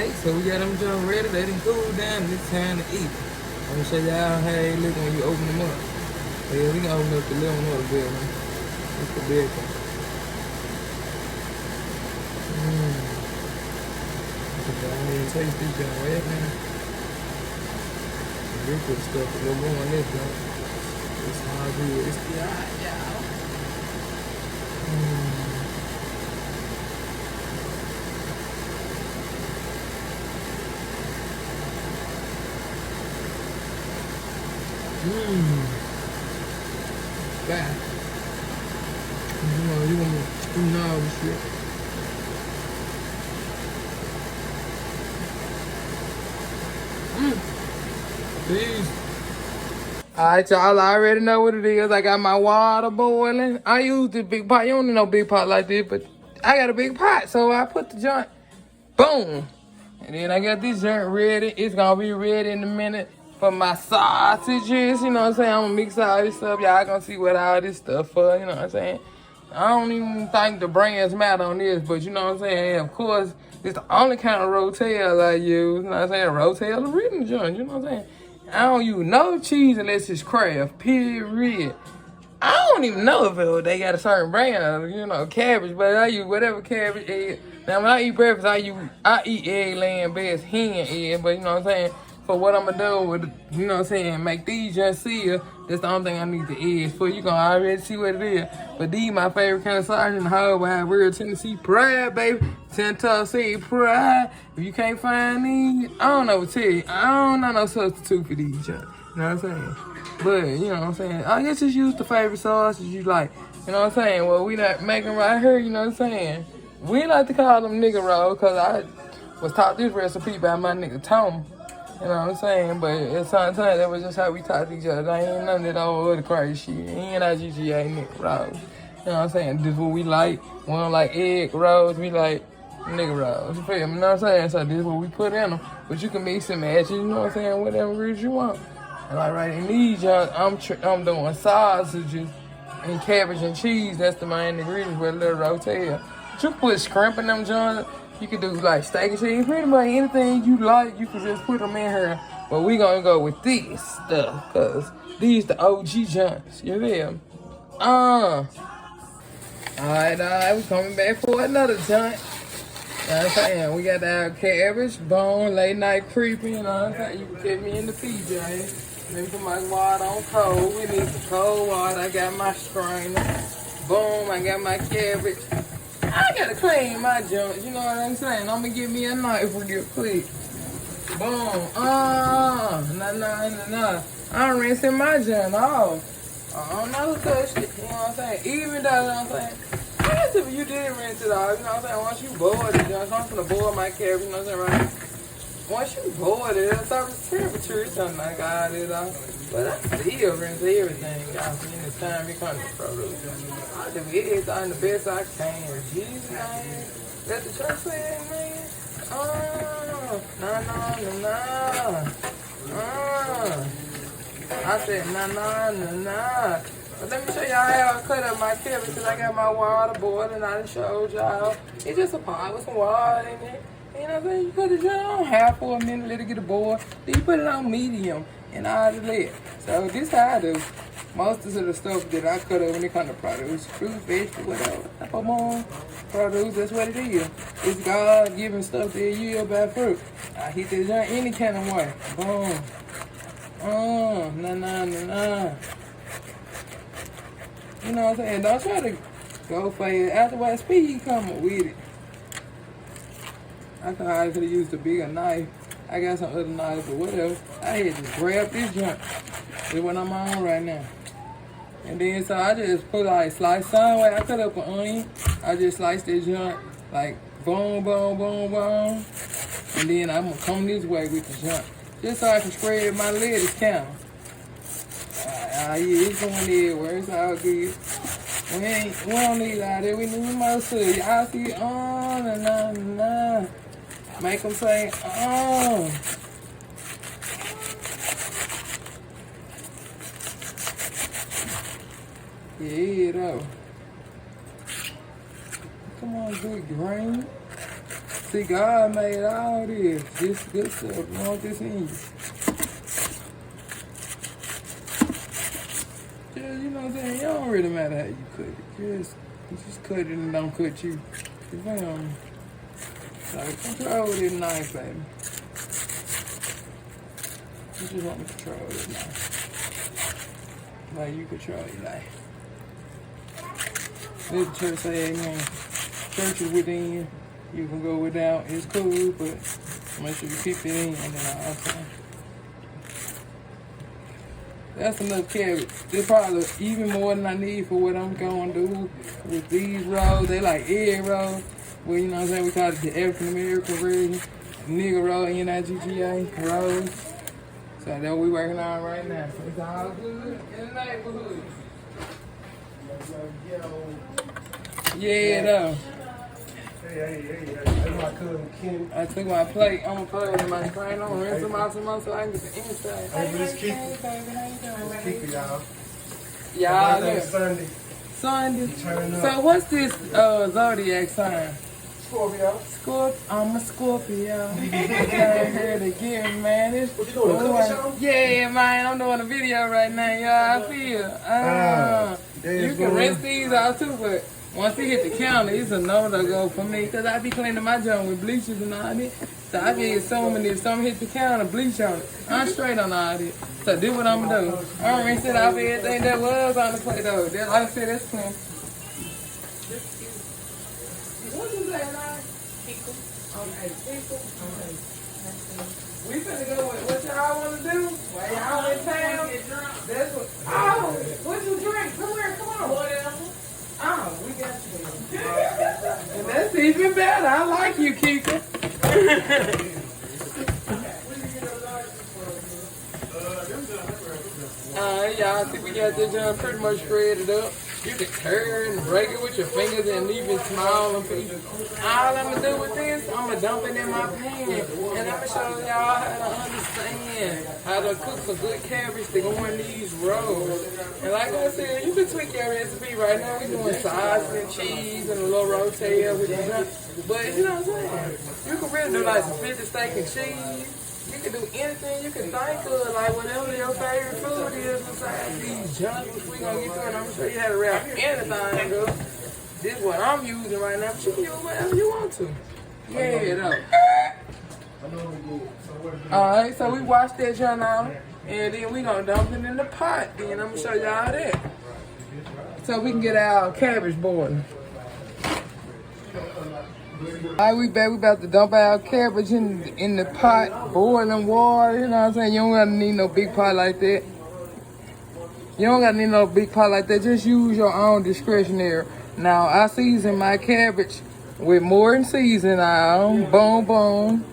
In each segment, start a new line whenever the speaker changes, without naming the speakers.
Alright, so we got them junk ready. They done cool down. It's time to eat. I'm gonna show y'all how they look when you open them up. Yeah, we gonna open up the little one a bit, man. It's the big one. I don't even taste this junk right now. We put stuff a little more on this junk. It's how good. It's the hot, y'all. Bad. You want to know this shit. Peace. Alright, y'all already know what it is. I got my water boiling. I use the big pot. You don't need no big pot like this, but I got a big pot, so I put the joint, boom. And then I got this joint ready. It's gonna be ready in a minute for my sausages. You know what I'm saying? I'm gonna mix all this up. Y'all gonna see what all this stuff for, you know what I'm saying? I don't even think the brands matter on this, but you know what I'm saying? Of course, it's the only kind of rotel I use. You know what I'm saying? Rotel original joint, you know what I'm saying? I don't use no cheese unless it's Kraft, period. I don't even know if they got a certain brand, you know, Cabbage, but I use whatever Cabbage is. Now, when I eat breakfast, I eat egg laying best, hen egg, but you know what I'm saying? For what I'm gonna do with, you know what I'm saying, make these just seal, that's the only thing I need the eggs for. You gonna already see what it is. But these my favorite kind of sausage in the whole wide world. Tennessee Pride, baby. Tennessee Pride. If you can't find these, I don't know what to tell you. I don't know no substitute for these, you know what I'm saying? But, you know what I'm saying? I guess just use the favorite sausage you like. You know what I'm saying? Well, we not making right here, you know what I'm saying? We like to call them nigga rolls because I was taught this recipe by my nigga Tom. You know what I'm saying? But at some time, that was just how we talk to each other. I ain't none of that old other crazy shit. He ain't our GGA nigga rolls. You know what I'm saying? This is what we like. We don't like egg rolls. We like nigga rolls. You feel me? You know what I'm saying? So this is what we put in them. But you can mix and match it. You know what I'm saying? Whatever ingredients you want. And like right in these, I'm doing sausages and cabbage and cheese. That's the main ingredients with a little rotel. But you can put shrimp in them, John. You can do like steak and cheese. Pretty much anything you like, you can just put them in here. But we gonna go with this stuff, cause these the OG junks. You feel me? Alright, we coming back for another junk. You know what I'm saying? We got our cabbage, bone, late night creepy, you know what I'm saying? You can get me in the PJ. Let me put my water on cold. We need some cold water. I got my strainer. Boom, I got my cabbage. I gotta clean my junk, you know what I'm saying? I'm gonna give me a knife real quick. Boom. Nah. I'm rinsing my junk off. I don't know who touched it, you know what I'm saying? Even though, you know what I'm saying? I guess if you did rinse it off, you know what I'm saying? Once you boil it, you know what I'm gonna boil my cabbage, you know what I'm saying, right? Once you boil it, it'll start with temperature, it's something like all this off. But I still rinse everything off in the time it comes to produce. I do everything the best I can. Jesus, man. Let the church say amen. Nah. I said, nah. But let me show y'all how I cut up my cabbage because I got my water boiling. I done showed y'all. It's just a pot with some water in it. You know what I'm saying? You put it on half for a minute, let it get a boil. Then you put it on medium and all the lid. So this how I do. Most of the stuff that I cut up when it comes to produce, fruit, vegetable, whatever. I put more produce, that's what it is. It's God-given stuff that you yield by fruit. I hit this joint any kind of way. Boom. Nah. You know what I'm saying? Don't try to go fast. Afterwards, speed come with it. I could have used a bigger knife. I got some other knives, but whatever. I had to grab this junk. That's what I'm on right now. And then, so I just put like slice some way. I cut up an onion. I just sliced this junk like boom. And then I'm gonna come this way with the junk. Just so I can spread my lettuce count. Yeah, it's going everywhere. It's all good. We don't need all that. We need mustard. Y'all see, nah. Make them say, Yeah, though. Come on, good green. See, God made all this good stuff. You want this in you. Yeah, you know what I'm saying? It don't really matter how you cut it. Just cut it and don't cut you. You feel me? So control this knife, baby. You just want to control this knife. Like you control your life. Let the church say amen. Church is within. You can go without. It's cool, but make sure you keep it in and then all time. That's enough cabbage. It's probably even more than I need for what I'm going to do with these rolls. They like egg rolls. Well, you know what I'm saying? We call it the African American version. Nigga roll, N-I-G-G-A rolls. So that's what we working on right now. So it's all good in the neighborhood. Yeah, though.
Hey, that's my cousin Kenny.
I took my plate. I'm gonna put it in my plate. I'm gonna rinse them out some more so I can get the inside.
Hey, let's keep it.
Hey, baby, how you doing?
Let's keep it, y'all.
Y'all,
My birthday
look.
is Sunday.
Sunday.
Turn up.
So what's this zodiac sign?
Scorpio.
I'm a Scorpio. I'm here to get man.
What you doing, a cooking show?
Yeah, man. I'm doing a video right now, y'all. I feel. You can rinse these out too, but once it hit the counter, it's a no-go for me because I be cleaning my junk with bleachers and all that. So I be assuming if something hit the counter, bleach on it. I'm straight on all that. So do what I'm going to do. I'm going to rinse it off everything that was on the plate, though. Like I said, that's clean. What is that, man? Pickle. Okay, pickle. Okay. We finna go with what y'all want to do? While y'all in town? That's what. Oh, what you drink? Come here, come on. Oh, we got you. And that's even better. I like you, Keisha. Y'all see we got this joint pretty much shredded up. You can turn and break it with your fingers and leave it small and pieces. All I'm gonna do with this, I'm gonna dump it in my pan and I'm gonna show y'all how to understand how to cook some good cabbage to go in these rolls. And like I said, you can tweak your recipe. Right now we're doing sausage and cheese and a little rotel with the junk. But you know what I'm saying? You can really do like some 50 steak and cheese. You can do anything you can think of, like whatever your favorite food is besides these junk, which we're going to get to, and I'm going to show you how to wrap anything up. This is what I'm using right now, but you can use whatever you want to. Yeah, though. Alright, so we washed that junk out, and then we're going to dump it in the pot. Then I'm going to show y'all that. So we can get our cabbage boiling. Alright, we back. We about to dump our cabbage in the pot, boiling water. You know what I'm saying? You don't gotta need no big pot like that. You don't gotta need no big pot like that. Just use your own discretionary. Now, I season my cabbage with Morton seasoning on. Boom, boom.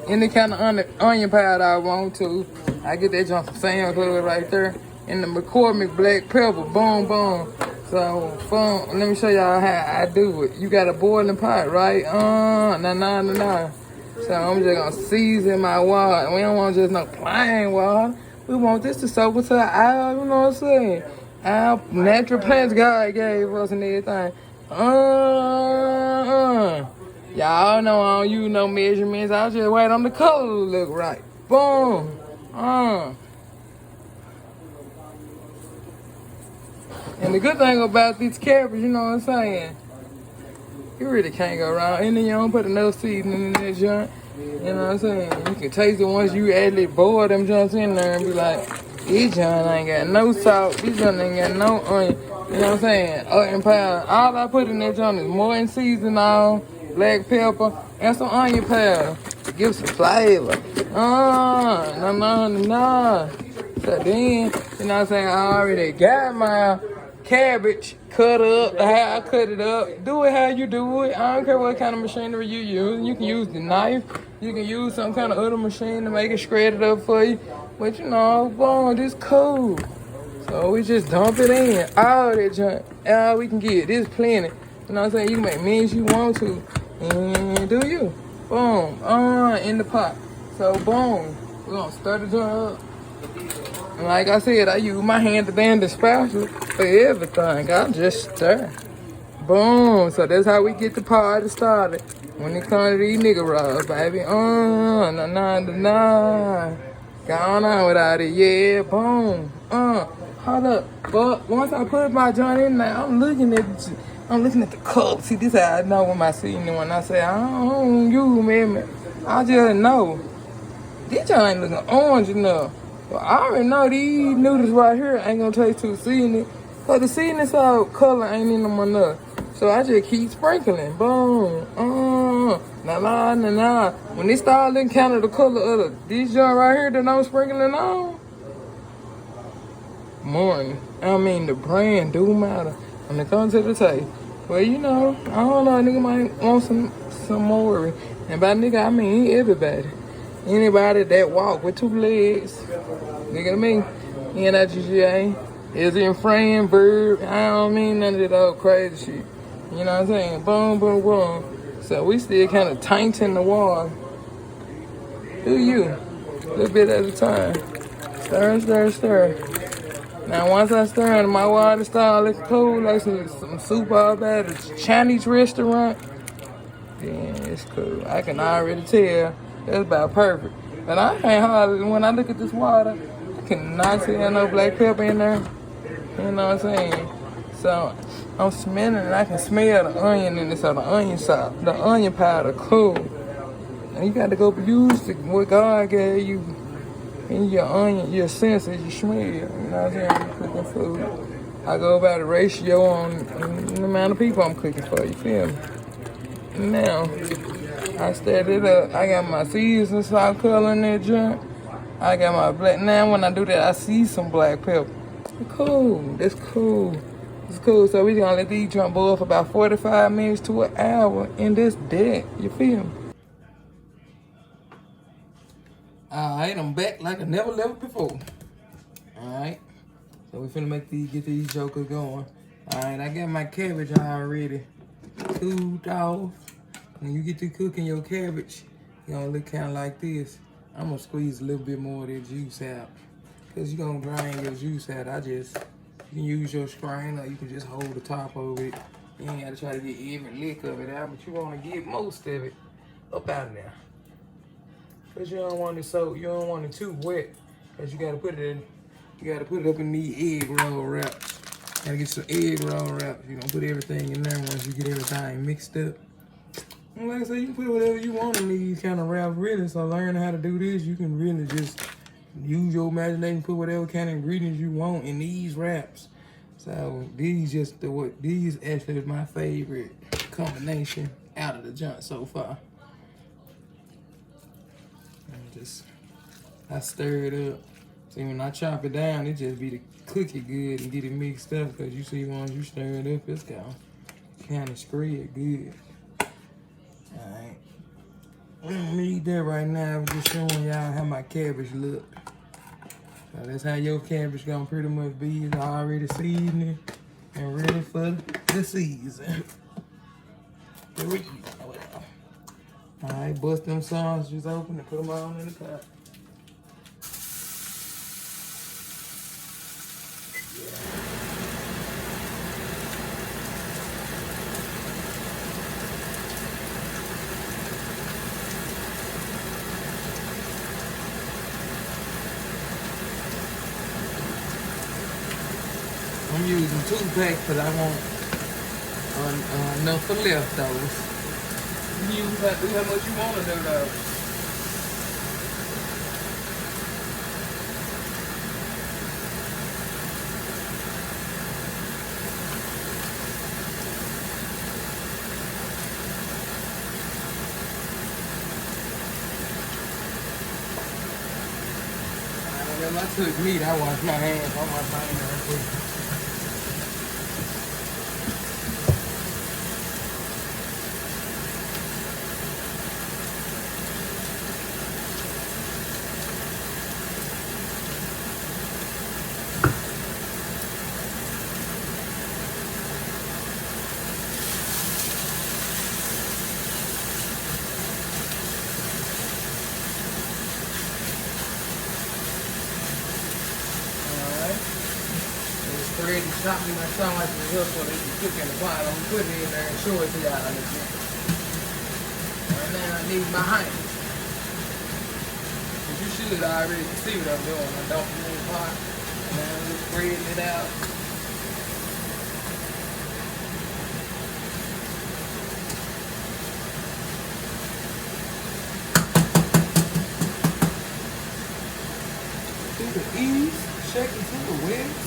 Any kind of onion powder I want to. I get that junk from Sam Club right there. And the McCormick black pepper. Boom, boom. So, let me show y'all how I do it. You got a boiling pot, right? Nah. So, I'm just gonna season my water. We don't want just no plain water. We want this to soak into our, you know what I'm saying? Our natural plants God gave us and everything. Y'all know I don't use no measurements. I just wait on the color to look right. Boom. And the good thing about these cabbage, you know what I'm saying? You really can't go wrong. And then you don't put enough seasoning in that joint. You know what I'm saying? You can taste it once you actually boil them joints in there and be like, this joint ain't got no salt. This joint ain't got no onion. You know what I'm saying? Onion powder. All I put in that joint is Morton seasoning on, black pepper, and some onion powder to give some flavor. No. So then, you know what I'm saying? I already got my cabbage cut up, how I cut it up. Do it how you do it. I don't care what kind of machinery you use. You can use the knife. You can use some kind of other machine to make it shredded up for you. But you know, boom, this cool. So we just dump it in. All that junk. All we can get. This plenty. You know what I'm saying? You can make many as you want to. And do you. Boom. In the pot. So boom. We're gonna stir the joint up. And like I said, I use my hand to bend the spatula for everything. I just stir. Boom. So that's how we get the party started. When it comes to these nigga rolls, baby. Nah, nah, nah, nah. Gone on without it. Yeah, boom. Hold up. But once I put my joint in there, I'm looking at the cup. See, this how I know when I see you. When I say, I don't you, man. I just know. This joint ain't looking orange enough. But I already know these noodles right here ain't gonna taste too seasoned. Cause the seasoning salt color ain't in them enough. So I just keep sprinkling. Boom. Nah. When they start looking kind of the color of this joint right here that I'm sprinkling on, Morton. I mean, the brand do matter when it comes to the taste. Well, you know, I don't know, nigga might want some more. And by nigga, I mean everybody. Anybody that walk with two legs, nigga me, N-I-G-G-A, is in friend, bird, I don't mean none of that old crazy shit. You know what I'm saying? Boom, boom, boom. So we still kind of tainting the water. Do you? A little bit at a time. Stir. Now once I stir and my water start looking cool, like some soup out there at a Chinese restaurant, then it's cool. I can already tell that's about perfect. But I ain't hardly, when I look at this water, I cannot tell no black pepper in there. You know what I'm saying? So I'm smelling and I can smell the onion in this, so the onion salt, the onion powder, cool. And you got to go use what God gave you in your onion, your senses, your smell. You know what I'm saying? I'm cooking food. I go by the ratio on the amount of people I'm cooking for, you feel me? Now, I stirred it up. I got my seasoning salt color in that joint. I got my black. Now, when I do that, I see some black pepper. Cool. That's cool. It's cool. So we gonna let these joint boil for about 45 minutes to an hour in this deck. You feel me? Alright, I'm back like I never left before. Alright. So we finna get these jokers going. Alright, I got my cabbage already cooled off. When you get to cooking your cabbage, you're gonna look kinda like this. I'm gonna squeeze a little bit more of that juice out. Cause you're gonna drain your juice out. You can use your strainer, you can just hold the top of it. You ain't gotta try to get every lick of it out, but you wanna get most of it up out of there. Cause you don't want it too wet. Cause you gotta put it up in the egg roll wraps. Gotta get some egg roll wraps. You're gonna put everything in there once you get everything mixed up. And like I said, you can put whatever you want in these kind of wraps, really. So learning how to do this, you can really just use your imagination, put whatever kind of ingredients you want in these wraps. So these actually is my favorite combination out of the junk so far. I stir it up. See, when I chop it down, it just be to cook it good and get it mixed up. Cause you see, once you stir it up, it's kind of spread good. All right. I don't need that right now. I'm just showing y'all how my cabbage look. So that's how your cabbage gonna pretty much be. It's already seasoned and ready for the season. All right, bust them sausages open and put them all in the pot. I'm using 2 packs because I want enough for leftovers. You use how much you want to do though. When I took meat, I washed my hands on my thing real quick. ready to chop me my sandwich in here so they can cook in the pot. I'm gonna put it in there and show it to y'all. And then I need my hands. But you should already see what I'm doing. I don't need a pot. And I'm just spreading it out. To the east, shake it to the west.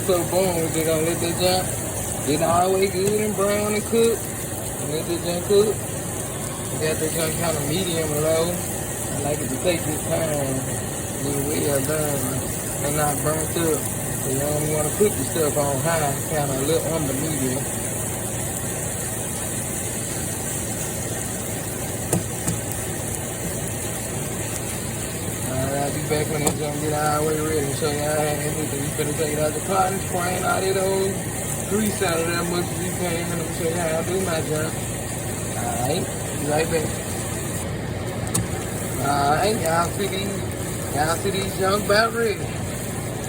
So boom, we're gonna let that junk get all the way good and brown and cook. And let that junk cook. We got that junk kind of medium low. I like it to take this time. Get well done and not burnt up. So you only want to cook the stuff on high, kind of a little under medium. I'll be back when it's gonna get all the way ready. So y'all have everything. You better take it out the pot and sprain all that old grease out of that much as you can. And I'm gonna show you how I do my job. Alright, be right back. Alright, y'all see these junk about ready.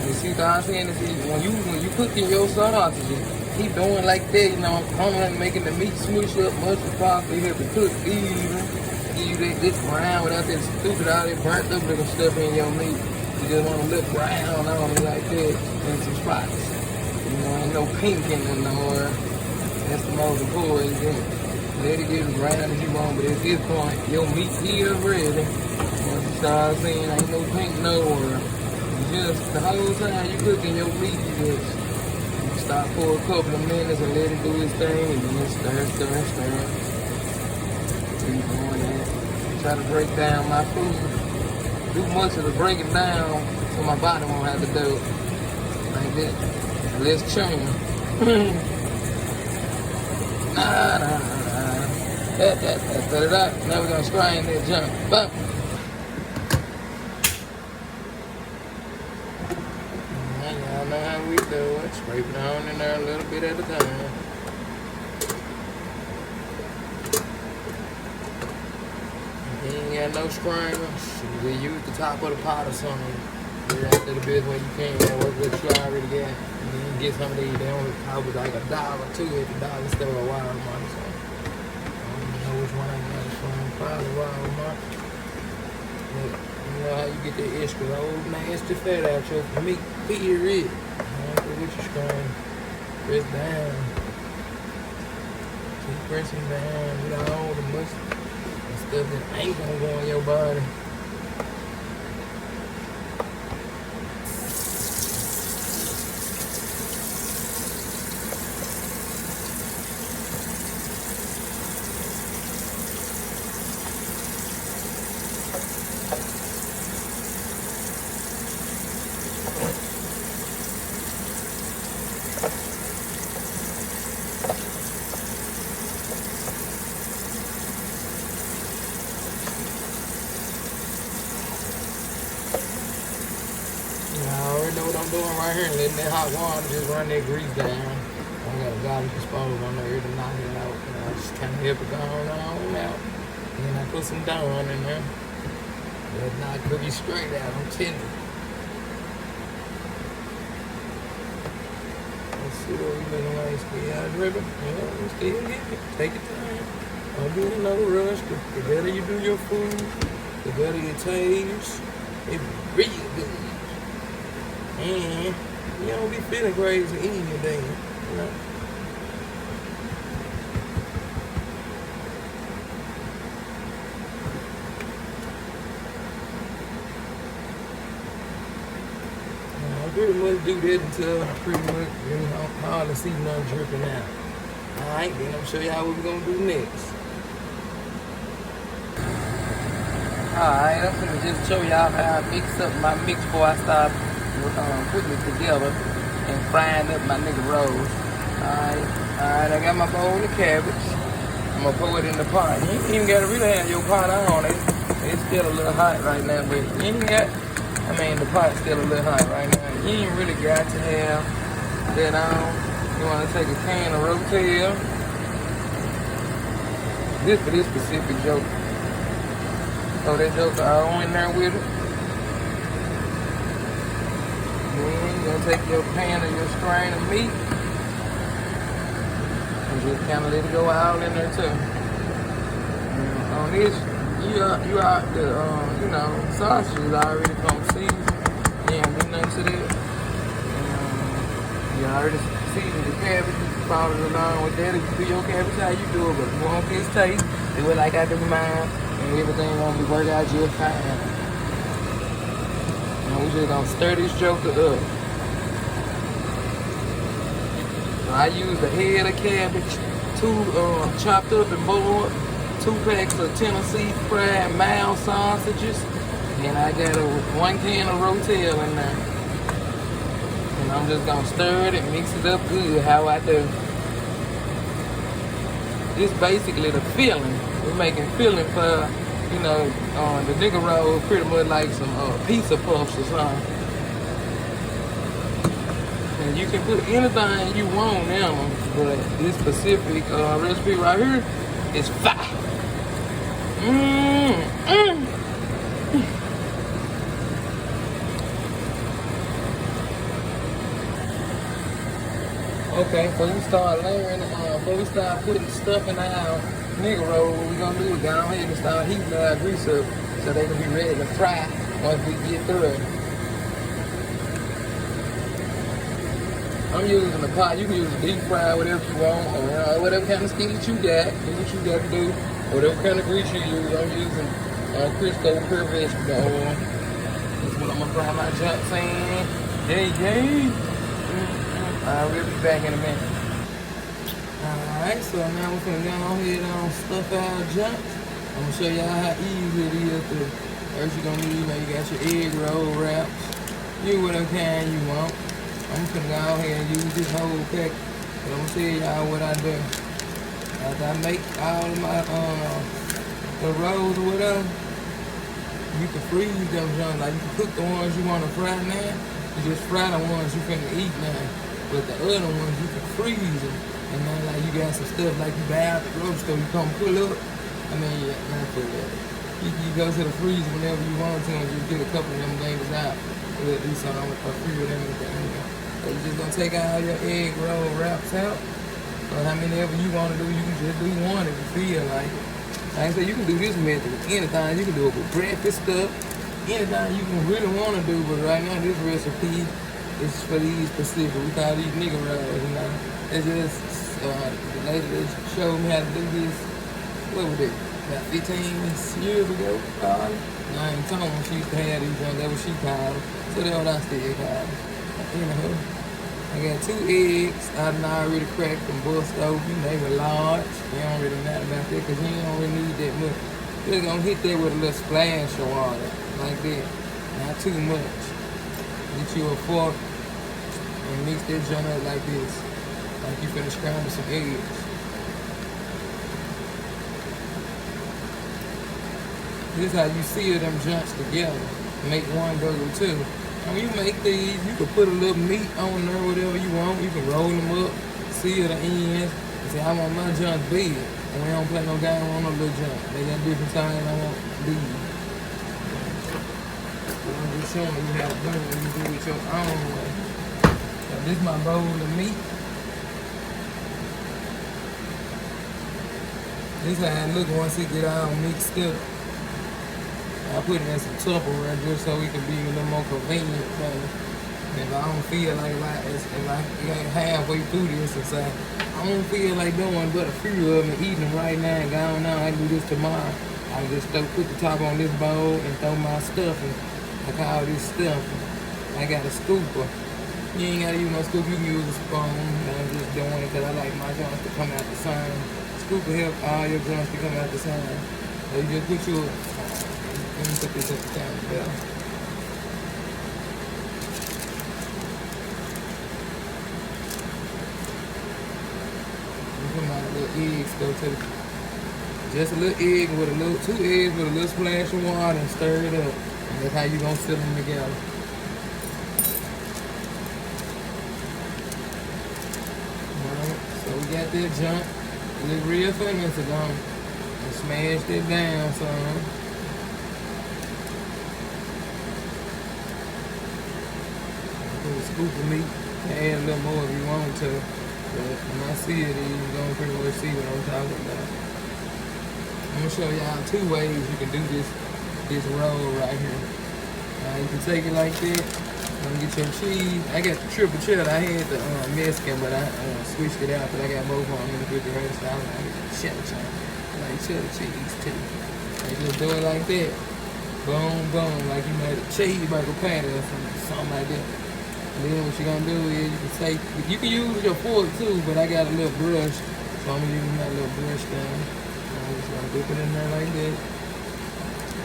You see what I'm saying? When you cooking your sausages, keep doing like that, you know, I'm making the meat smush up, mustard properly, help it cook even. You that this brown without that stupid all that burnt up little stuff in your meat. You just want to look brown on it like that in some spots. You know, ain't no pink in it no more. That's the most important thing. Let it get as brown as you want, but at this point, your meat is ready. Once you start seeing ain't no pink nowhere. Just the whole time you cooking your meat, you stop for a couple of minutes and let it do its thing, and then stir. Keep doing that. Try to break down my food. Do much of the breaking down so my body won't have to do it. Like that. Let's change. Nah. Now we're gonna strain that junk. Bump. Y'all know how we do it. Scrape it on in there a little bit at a time. You ain't got no screamers. You use the top of the pot or something. Get after the best way you can. Work what you already got. And then you get some of these. They only cost like $1 too at the dollar store or Walmart. So I don't know which one I got from. Probably Walmart. But you know how you get that extra old nasty fat out your meat. Period. I don't care what you scream. Press down. Keep pressing down. Get all the muscle. Stuff that ain't gonna go in your body. Know what I'm doing right here and letting that hot water just run that grease down. I got a garbage disposal on there to knock it out. And I just kind of help it go on out. And then I put some dough in there. That knock cookie straight out. I'm tender. Let's see what we're looking like. Still out dripping. You know, we still getting it. Take your time. Don't do no rush. The better you do your food, the better it tastes. It's really good. And you don't be feeling crazy eating your day, you know. I pretty much do that until I pretty much, you know, hardly see nothing dripping out. Alright, then I'm gonna show y'all what we're gonna do next. Alright, I'm gonna just show y'all how I mix up my mix before I start putting it together and frying up my nigga rolls. Alright. Alright, I got my bowl of cabbage. I'm gonna pour it in the pot. You ain't even gotta really have your pot on. It's still a little hot right now, but you ain't got, the pot's still a little hot right now. You ain't really got to have that on. You wanna take a can of rotel. This for this specific joke. Throw that joke all in there with it. Then you're gonna take your pan or your strain of meat and just kind of let it go all in there too. And on this, you out the sausage is already come seasoned. You ain't do nothing to that. You already seasoned the cabbage. You follow it along with that. If you do your cabbage how you do it, but if you want this taste, do it like I do mine, and everything gonna be worked out just fine. Now we just gonna stir this joker up. So I use the head of cabbage, 2 chopped up and boiled, 2 packs of Tennessee fried mild sausages, and I got 1 can of rotel in there. And I'm just gonna stir it and mix it up good how I do. This basically the filling. We're making filling for, the nigga roll pretty much like some pizza puffs or something. And you can put anything you want in them, but this specific recipe right here is fire. Okay, so we start layering, before we start putting stuff in our nigga roll, what we gonna do is go ahead and start heating our grease up so they can be ready to fry once we get through it. I'm using the pot. You can use a deep fry, whatever you want, or whatever kind of skillet you got. Do what you got to do. Whatever kind of grease you use. I'm using Crisco pure vegetable oil. This is what I'm gonna fry my junks in. Yay! We'll be back in a minute. Alright, so now we're gonna go ahead and stuff our junks. I'm gonna show y'all how easy it is to. First you're gonna need, you got your egg roll wraps. Use whatever kind you want. I'm just gonna go ahead and use this whole pack. But I'm gonna tell y'all what I do. After I make all of my the rolls or whatever, you can freeze them junks. Like you can cook the ones you wanna fry now. You just fry the ones you finna eat now. But the other ones you can freeze them. And then like you got some stuff like you buy out the grocery store, you come pull up. Not pull up. You go to the freezer whenever you want to and just get a couple of them things out. We'll do something with a few of them. So you're just gonna take all your egg roll wraps out. So how many ever you want to do, you can just do one if you feel like it. Like I said, you can do this method with anything. You can do it with breakfast stuff, anything you can really want to do. But right now, this recipe is for these specific. We call these nigga rolls, It's just, the lady that showed me how to do this, what was it, about 15 years ago, probably. I ain't telling her she used to have these ones, that's what she called them. So that's what I still call them. I got 2 eggs. I done already cracked them, bust open. They were large. You don't really matter about that because you don't really need that much. Just gonna hit that with a little splash of water, like that. Not too much. Get you a fork and mix that junk up like this. Like you finna scramble some eggs. This is how you seal them junks together. Make one go to 2. When you make these, you can put a little meat on there, whatever you want. You can roll them up, seal the ends. And say, I want my junk big. And we don't play no game on no little junk. They got different things I want big. I'm just showing you how to do it when you do it your own way. So this is my bowl of meat. This is how it look once it get all mixed up. I put it in some Tupperware just so it can be a little more convenient for me. If I don't feel like if I get halfway through this and say, I don't feel like doing but a few of them and eating them right now and going on, I can do this tomorrow. I can just put the top on this bowl and throw my stuffing. I call this stuffing. I got a scooper. You ain't gotta use no scoop, you can use a spoon. I'm just doing it because I like my joints to come out the same. Scooper help all your joints to come out the same. So you just put your let me put this at the camera better. little eggs go to the, just a little egg with a little, 2 eggs with a little splash of water and stir it up. And that's how you gonna seal them together. Alright, so we got that junk. It look real funny, so gonna smash it down some. Put a scoop of meat. Add a little more if you want to. But when I see it, you're gonna pretty much see what I'm talking about. I'm gonna show y'all 2 ways you can do this roll right here. You can take it like that. I'm gonna get your cheese. I got the triple cheddar. I had the Mexican, but I switched it out because I got both of them in the refrigerator. So I like cheddar cheese. I like cheddar cheese too. You just do it like that. Boom, boom, like you made a cheeseburger patty or something like that. And then what you're gonna do is you can take, you can use your fork too, but I got a little brush, so I'm gonna use my little brush thing. I'm just gonna dip it in there like that.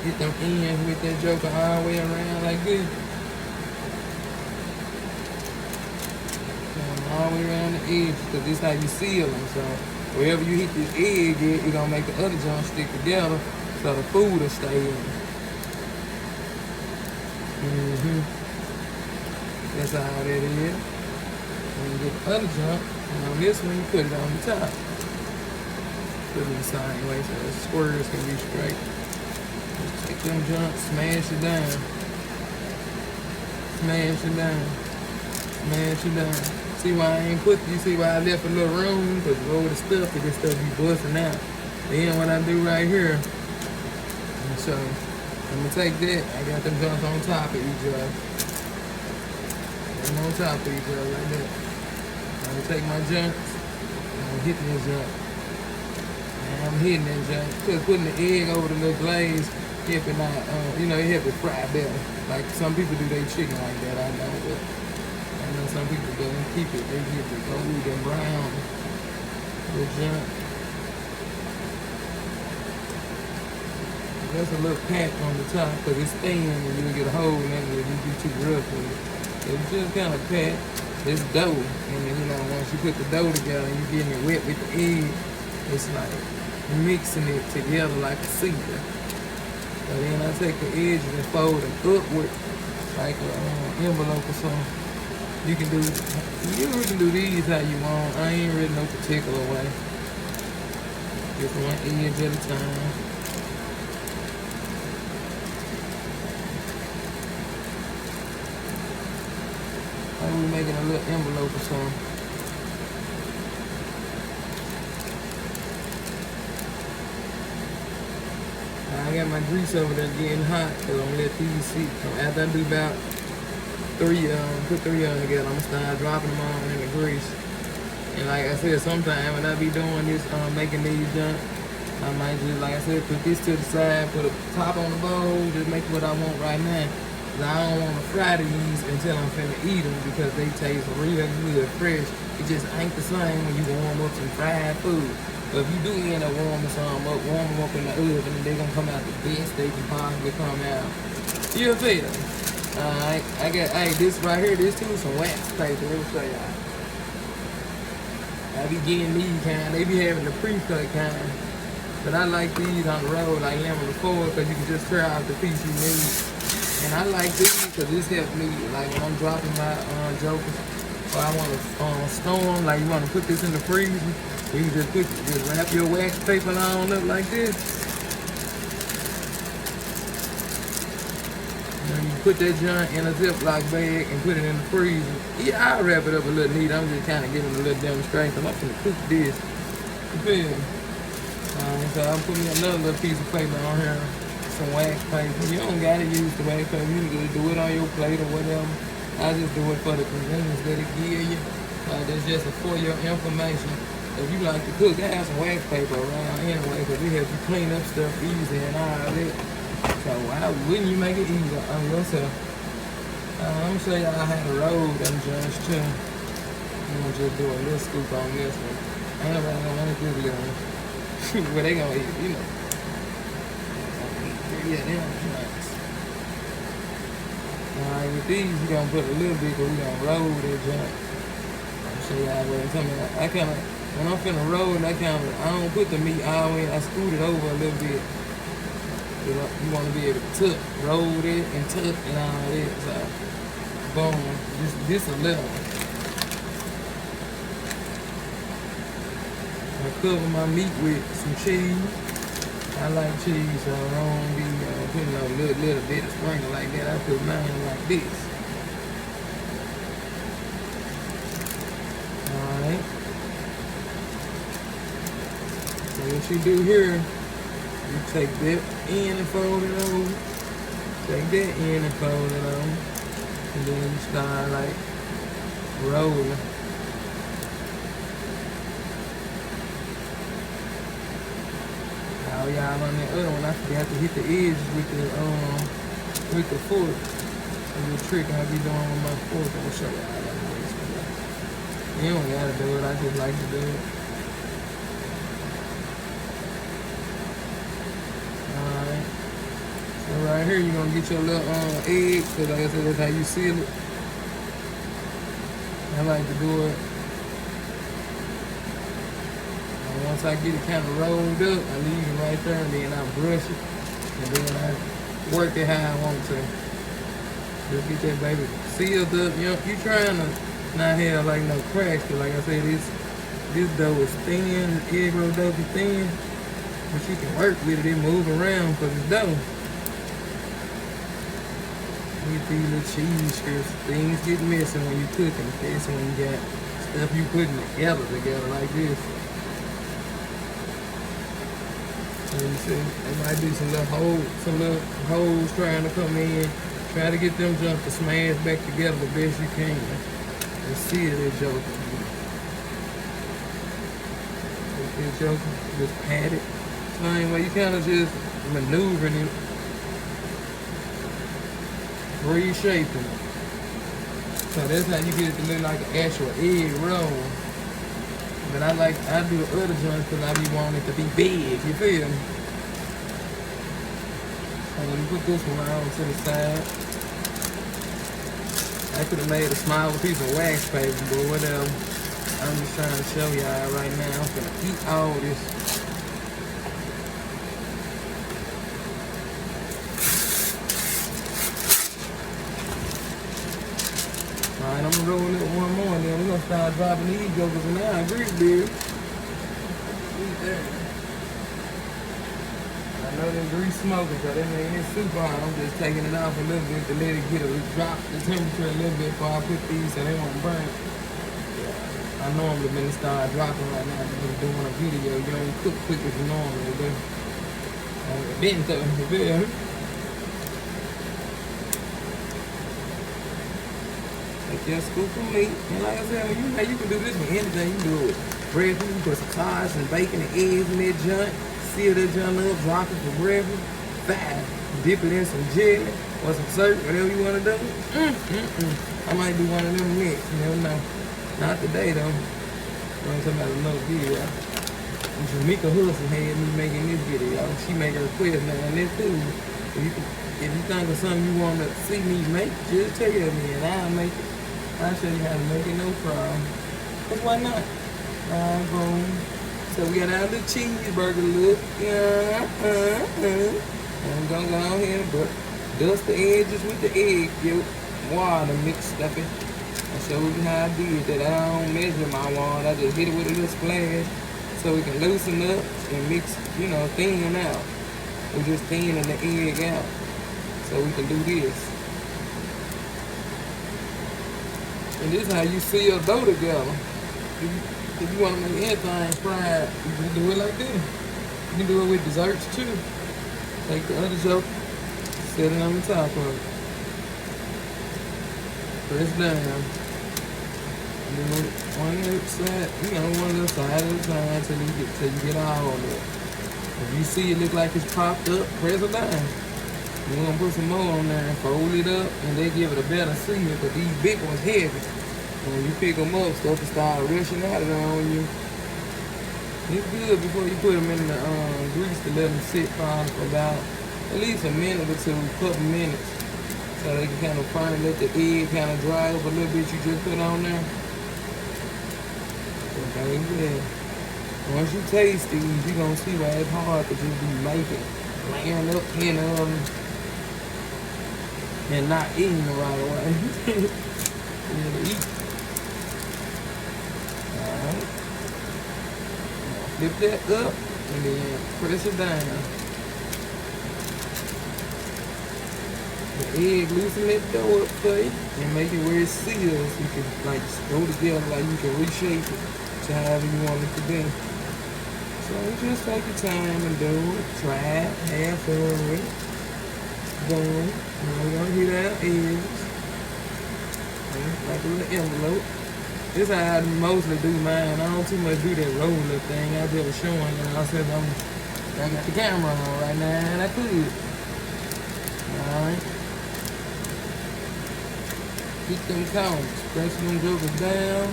Get them ends with that joker all the way around like this. All the way around the edge, because this is how you seal them. So wherever you hit this egg, it's gonna make the other joint stick together, so the food will stay in. That's how that is. And you get the other junk, and on this one you put it on the top. Put it the same way so the squares can be straight. Just take them junk, smash it down. Smash it down. Smash it down. See why I ain't put, you see why I left a little room? Because over the stuff, this stuff be busting out. Then what I do right here, so I'm gonna take that, I got them junks on top of each other. I'm on top of each other like that. I'm gonna take my junks, and I'm hitting this junk. And I'm hitting that junk. Because putting the egg over the little glaze, help it not, you know, it help it fry better. Like some people do their chicken like that, I know, but I know some people don't keep it, they get the golden brown, the junk. That's a little pat on the top because it's thin and you'll get a hole in it if you be too rough with it. It's just kind of pat. It's dough. And then, you know, once you put the dough together and you're getting it wet with the egg, it's like mixing it together like a seeder. So then I take the edges and fold them upward like an envelope or something. You can do these how you want. I ain't really no particular way. Just one edge at a time. We're making a little envelope or something. I got my grease over there getting hot because I'm gonna let these sit. After I do about 3, put 3 of them together, I'm gonna start dropping them on in the grease. And like I said, sometimes when I be doing this, making these junk, I might just, like I said, put this to the side, put a top on the bowl, just make what I want right now. I don't want to fry these until I'm finna eat them because they taste real good, fresh. It just ain't the same when you warm up some fried food. But if you do end up warm them up in the oven, they're gonna come out the best they can possibly come out. You feel me? Alright, I got, this right here, this too, some wax paper. Let me show y'all. I be getting these kind, they be having the pre-cut kind. But I like these on the road, like lemon foil, because you can just tear out the piece you need. And I like this because this helps me, like when I'm dropping my jokers, or I want to store them, like you want to put this in the freezer, you can just wrap your wax paper on up like this. And you put that junk in a Ziploc bag and put it in the freezer. Yeah, I'll wrap it up a little neat. I'm just kind of giving a little demonstration because I'm going to cook this. You feel me? So I'm putting another little piece of paper on here. Some wax paper. You don't gotta use the wax paper. You can just do it on your plate or whatever. I just do it for the convenience that it gives you. That's just for your information. If you like to cook, I have some wax paper around anyway because it helps you clean up stuff easy and all that. So why wouldn't you make it easy on yourself? I'm gonna show y'all how to roll them joints too. I'm gonna just do a little scoop on this one. Ain't nobody gonna want to do the other one. But they gonna eat, you know. Yeah, them joints. Alright, with these, you're gonna put a little bit, but we're gonna roll that joint. I'll show y'all what I'm talking about. When I'm finna roll, I don't put the meat all the way. I scoot it over a little bit. You want to be able to roll it and tuck and all that. So, boom. This a little one. I cover my meat with some cheese. I like cheese, so I don't be putting a little bit of sprinkle like that. I put mine like this. Alright. So what you do here, you take that end and fold it over. Take that end and fold it over. And then you start like rolling. Oh y'all on that other one, I forgot to hit the edges with the fork. A little trick I be doing with my fork. I'm gonna show y'all how this goes. You don't gotta do it, I just like to do it. Alright. So right here you're gonna get your little egg, cause like I said, that's how you seal it. I like to do it. Once I get it kind of rolled up, I leave it right there, and then I brush it, and then I work it how I want to. Just get that baby sealed up. You trying to not have like no cracks, cause like I said, this dough is thin, egg roll dough is thin, but you can work with it and move around because it's dough. Get these little cheese strips. Things get messy when you cooking, especially when you got stuff you putting together like this. And you see, there might be some little holes trying to come in. Try to get them junk to smash back together the best you can. And seal that joker. That joker, just pat it. Same way you kind of just maneuvering it, reshaping it. So that's how you get it to look like an actual egg roll. But I do the other joints because I be wanting it to be big, you feel me? So let me put this one on to the side. I could have made a smaller piece of wax paper, but whatever. I'm just trying to show y'all right now. I'm gonna eat all this. Alright, I'm gonna roll it one more and then we're gonna start dropping these jokers in there. I agree, baby. I know them grease smoking, so they making it super hot. I'm just taking it off a little bit to let it drop the temperature a little bit before I put these so they won't burn. I normally been start dropping right now. I'm doing a video. You don't cook quick as you normally do. Been to you feel me? Take your scoop of meat. And like I said, you can do this with anything. You can do it with bread. You can put some sausage and bacon and eggs in that junk. Seal that junk up, drop it for breakfast. Fine. Dip it in some jelly or some syrup, whatever you want to do. I might do one of them next. You never know. Not today though. I'm talking about another video. Jamaica Hudson had me making this video. She made a request now, and that's cool. If you think of something you want to see me make, just tell me and I'll make it. I'll show you how to make it, no problem. Cause why not? Boom. So we got our little cheeseburger look. I'm gonna go ahead and dust the edges with the egg yolk, water, mix stuff it. I showed you how I did that. I don't measure my water. I just hit it with a little splash so we can loosen up and mix, thin out. We're just thinning the egg out so we can do this. And this is how you seal dough together. If you want to make anything fried, you can do it like this. You can do it with desserts too. Take the other dough, set it on the top of it. Press down. And then one little side, one little side at a time till you get all of it. If you see it look like it's popped up, press it down. We're gonna put some more on there and fold it up, and they give it a better seal, but these big ones heavy. When you pick them up, stuff will start rushing out on you. It's good before you put them in the grease to let them sit for about at least a minute or two, couple minutes. So they can kind of finally let the egg kind of dry up a little bit you just put on there. Okay, yeah. Once you taste these, you're gonna see why it's hard to just be making, laying up in them, and not eating the right way. Yeah, eat. Alright. Flip that up and then press it down. The egg, loosen that dough up for you and make it where it seals. You can like go together, like you can reshape it to however you want it to be. So just take your time and do it. Try it, have fun with it. Boom. Now we're gonna hit our eggs. Like a little envelope. This is how I mostly do mine. I don't too much do that roller thing. I just was showing you. I said I got the camera on right now and I could. Alright. Keep them cones. Press them jokers down.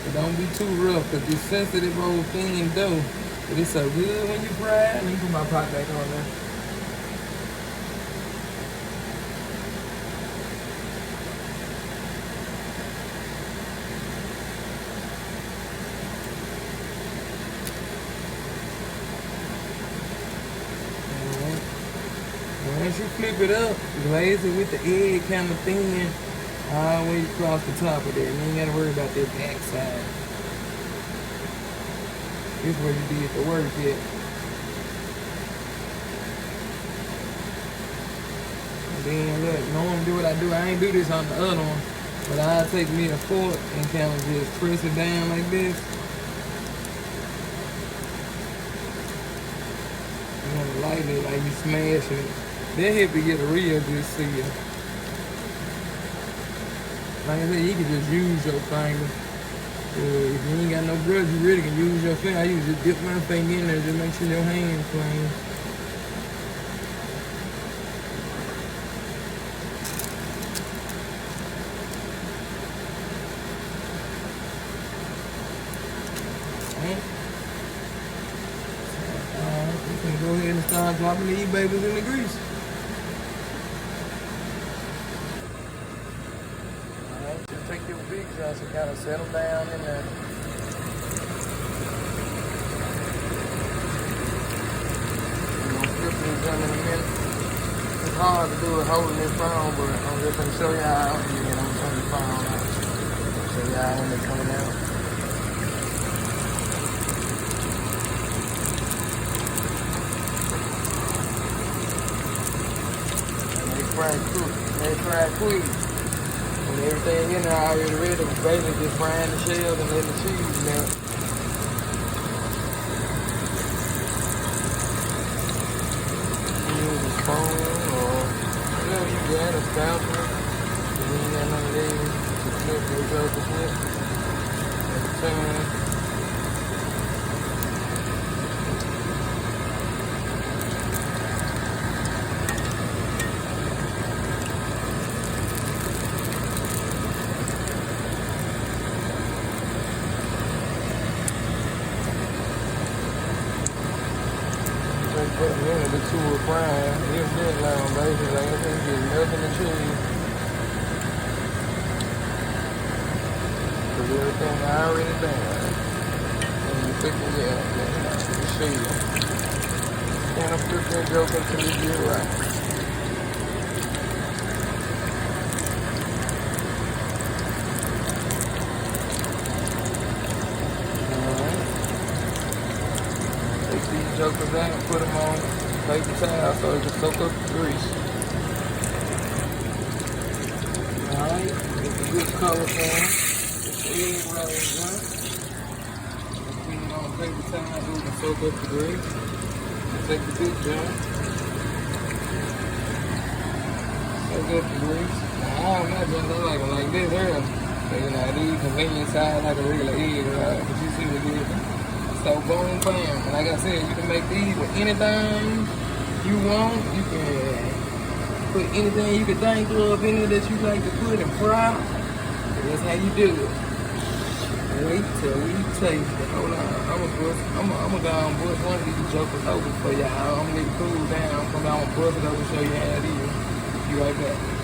But don't be too rough because it's sensitive old thin dough. But it's so good when you fry it. Let me put my pot back on there. Once you flip it up, glaze it with the egg kind of thin all the way across the top of it. You ain't got to worry about that back side. This is where you did the work at. And then look, normally do what I do. I ain't do this on the other one, but I take me a fork and kind of just press it down like this. You want to light it like you smashing it. That help you get a real good seal. Like I said, you can just use your finger. If you ain't got no grudge, you really can use your finger. I usually just dip my finger in there just make sure your hand's clean. We can go ahead and start dropping these babies in the grease. Alright, just take your big shots and kind of settle down in there. Flip these in a minute. It's hard to do it holding this phone, but I'm just going to show you how, and then I'm going to turn the phone out. Show you how when they're coming out. They fry quick. With everything in there already ready, basically just frying the shells and letting the cheese melt. Use a spoon or whatever you got, a spatula. If you ain't got none of these, just flip those over the flip. At the time. Put them in it, the two were frying. It's that long, basically. Like I said, you get nothing to cheese. Because everything already done. And you pick it up, you see it. Kind of flip that joke until you get it right. These jokers out and put them on paper towel so it can soak up the grease. Alright, get the good color for them. Get the egg rolls up. Put it on paper towel so it can soak up the grease. Take the big jump. Soak up the grease. Now, I'm not just like them like this earlier. So, you know, these convenient size like a regular egg, right? But you see what it is. So boom, bam. Like I said, you can make these with anything you want. You can put anything you can think of in it that you like to put and fry. That's how you do it. Wait till we taste it. Hold on. I'm gonna go and bust one of these jokers open for y'all. I'm gonna let it cool down. I'm gonna bust it over and show you how it is. Be right back.